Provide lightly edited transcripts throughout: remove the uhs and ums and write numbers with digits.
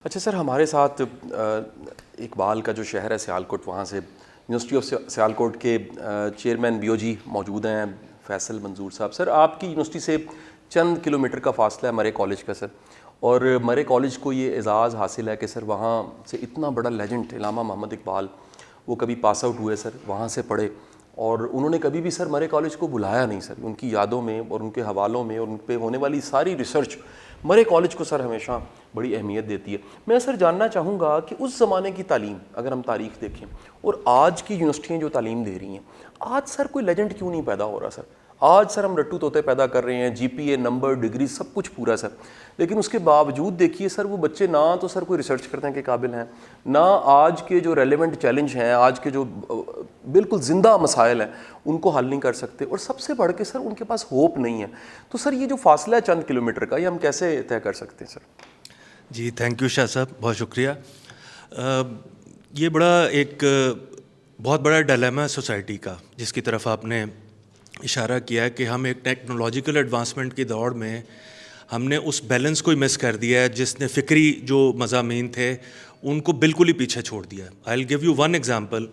اچھا سر، ہمارے ساتھ اقبال کا جو شہر ہے سیالکوٹ، وہاں سے یونیورسٹی آف سیالکوٹ کے چیئرمین بی او جی موجود ہیں، فیصل منظور صاحب. سر، آپ کی یونیورسٹی سے چند کلومیٹر کا فاصلہ ہے مرے کالج کا سر، اور مرے کالج کو یہ اعزاز حاصل ہے کہ سر وہاں سے اتنا بڑا لیجنڈ علامہ محمد اقبال وہ کبھی پاس آؤٹ ہوئے سر، وہاں سے پڑھے، اور انہوں نے کبھی بھی سر مرے کالج کو بلایا نہیں سر. ان کی یادوں میں اور ان کے حوالوں میں اور ان پہ ہونے والی ساری ریسرچ مرے کالج کو سر ہمیشہ بڑی اہمیت دیتی ہے. میں سر جاننا چاہوں گا کہ اس زمانے کی تعلیم اگر ہم تاریخ دیکھیں اور آج کی یونیورسٹیاں جو تعلیم دے رہی ہیں، آج سر کوئی لیجنڈ کیوں نہیں پیدا ہو رہا سر؟ آج سر ہم رٹو طوطے پیدا کر رہے ہیں، جی پی اے، نمبر، ڈگری، سب کچھ پورا سر، لیکن اس کے باوجود دیکھیے سر وہ بچے نہ تو سر کوئی ریسرچ کرنے کے قابل ہیں، نہ آج کے جو ریلیونٹ چیلنج ہیں، آج کے جو بالکل زندہ مسائل ہیں ان کو حل نہیں کر سکتے، اور سب سے بڑھ کے سر ان کے پاس ہوپ نہیں ہے. تو سر یہ جو فاصلہ ہے چند کلومیٹر کا، یہ ہم کیسے طے کر سکتے ہیں سر؟ جی تھینک یو شاہ صاحب، بہت شکریہ. یہ ایک بہت بڑا ڈیلیما ہے سوسائٹی کا، جس کی طرف آپ نے اشارہ کیا ہے کہ ہم ایک ٹیکنالوجیکل ایڈوانسمنٹ کی دوڑ میں ہم نے اس بیلنس کو ہی مس کر دیا ہے، جس نے فکری جو مضامین تھے ان کو بالکل ہی پیچھے چھوڑ دیا. I will give you one example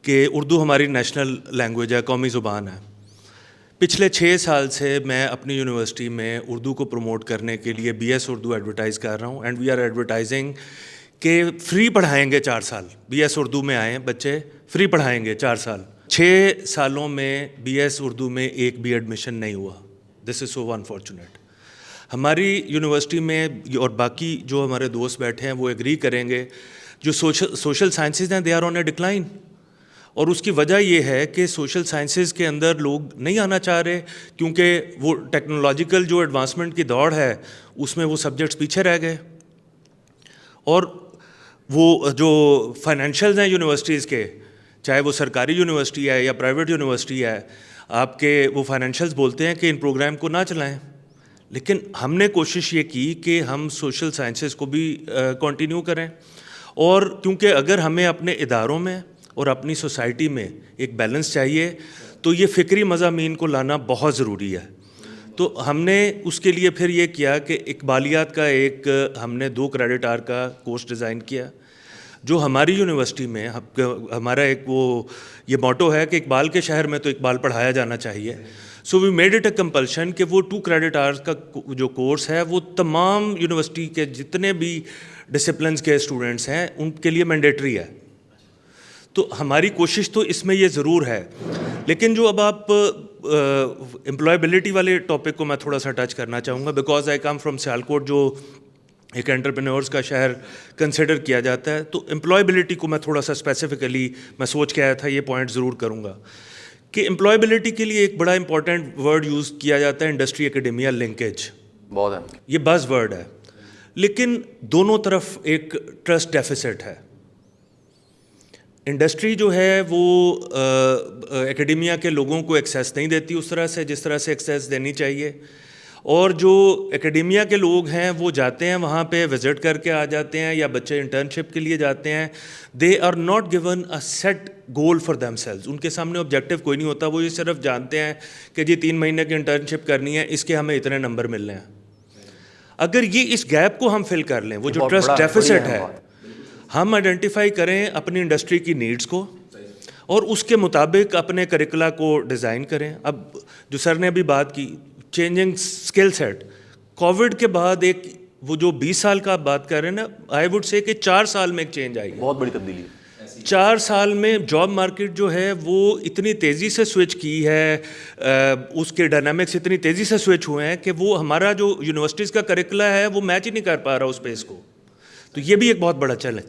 کہ اردو ہماری نیشنل لینگویج ہے، قومی زبان ہے. پچھلے 6 سال سے میں اپنی یونیورسٹی میں اردو کو پروموٹ کرنے کے لیے بی ایس اردو ایڈورٹائز کر رہا ہوں، اینڈ وی آر ایڈورٹائزنگ کہ فری پڑھائیں گے 4 سال. بی ایس اردو میں آئیں بچے، فری پڑھائیں گے 4 سال. 6 سالوں میں بی ایس اردو میں ایک بھی ایڈمیشن نہیں ہوا. دس از سو انفارچونیٹ. ہماری یونیورسٹی میں اور باقی جو ہمارے دوست بیٹھے ہیں وہ ایگری کریں گے، جو سوشل سائنسز ہیں they are on a decline. اور اس کی وجہ یہ ہے کہ سوشل سائنسز کے اندر لوگ نہیں آنا چاہ رہے، کیونکہ وہ ٹیکنالوجیکل جو ایڈوانسمنٹ کی دوڑ ہے اس میں وہ سبجیکٹس پیچھے رہ گئے. اور وہ جو فائنینشیلز ہیں یونیورسٹیز کے، چاہے وہ سرکاری یونیورسٹی ہے یا پرائیویٹ یونیورسٹی ہے، آپ کے وہ فائنینشیلز بولتے ہیں کہ ان پروگرام کو نہ چلائیں. لیکن ہم نے کوشش یہ کی کہ ہم سوشل سائنسز کو بھی کنٹینیو کریں، اور کیونکہ اگر ہمیں اپنے اداروں میں اور اپنی سوسائٹی میں ایک بیلنس چاہیے تو یہ فکری مضامین کو لانا بہت ضروری ہے. تو ہم نے اس کے لیے پھر یہ کیا کہ اقبالیات کا ہم نے 2 کریڈٹ آر کا کورس ڈیزائن کیا، جو ہماری یونیورسٹی میں ہمارا یہ موٹو ہے کہ اقبال کے شہر میں تو اقبال پڑھایا جانا چاہیے. So we made it a compulsion کہ وہ 2 کریڈٹ آرز کا جو کورس ہے وہ تمام یونیورسٹی کے جتنے بھی ڈسپلنس کے اسٹوڈنٹس ہیں ان کے لیے مینڈیٹری ہے. تو ہماری کوشش تو اس میں یہ ضرور ہے. لیکن جو اب آپ امپلائبلٹی والے ٹاپک کو میں تھوڑا سا ٹچ کرنا چاہوں گا، because I come from Sialkot, جو ایک انٹرپرینورز کا شہر کنسیڈر کیا جاتا ہے. تو امپلائبلٹی کو میں تھوڑا سا اسپیسیفکلی میں سوچ کے آیا تھا یہ پوائنٹ ضرور کروں گا کہ امپلائبلٹی کے لیے ایک بڑا امپورٹنٹ ورڈ یوز کیا جاتا ہے انڈسٹری اکیڈیمیا لنکیج. بہت ہے، یہ بز ورڈ ہے، لیکن دونوں طرف ایک ٹرسٹ ڈیفیسٹ ہے. انڈسٹری جو ہے وہ اکیڈیمیا کے لوگوں کو ایکسیس نہیں دیتی اس طرح سے جس طرح سے ایکسیس دینی چاہیے، اور جو اکیڈیمیا کے لوگ ہیں وہ جاتے ہیں وہاں پہ وزٹ کر کے آ جاتے ہیں، یا بچے انٹرنشپ کے لیے جاتے ہیں. They are not given a set goal for themselves. ان کے سامنے آبجیکٹیو کوئی نہیں ہوتا، وہ یہ صرف جانتے ہیں کہ جی 3 مہینے کی انٹرنشپ کرنی ہے، اس کے ہمیں اتنے نمبر ملنے ہیں. اگر یہ اس گیپ کو ہم فل کر لیں، وہ جو ٹرسٹ ڈیفیسٹ ہے، ہم آئیڈینٹیفائی کریں اپنی انڈسٹری کی نیڈز کو اور اس کے مطابق اپنے کریکولا کو ڈیزائن کریں. اب جو سر نے ابھی بات کی چینجنگ اسکل سیٹ، کووڈ کے بعد وہ جو 20 سال کا آپ بات کر رہے ہیں نا، آئی وڈ سے کہ 4 سال میں ایک چینج آئی ہے، بہت بڑی تبدیلی ہے. 4 سال میں جاب مارکیٹ جو ہے وہ اتنی تیزی سے سوئچ کی ہے، اس کے ڈائنامکس اتنی تیزی سے سوئچ ہوئے ہیں کہ وہ ہمارا جو یونیورسٹیز کا کریکولا ہے وہ میچ ہی نہیں کر پا رہا اس پیس کو. تو یہ بھی ایک بہت بڑا چیلنج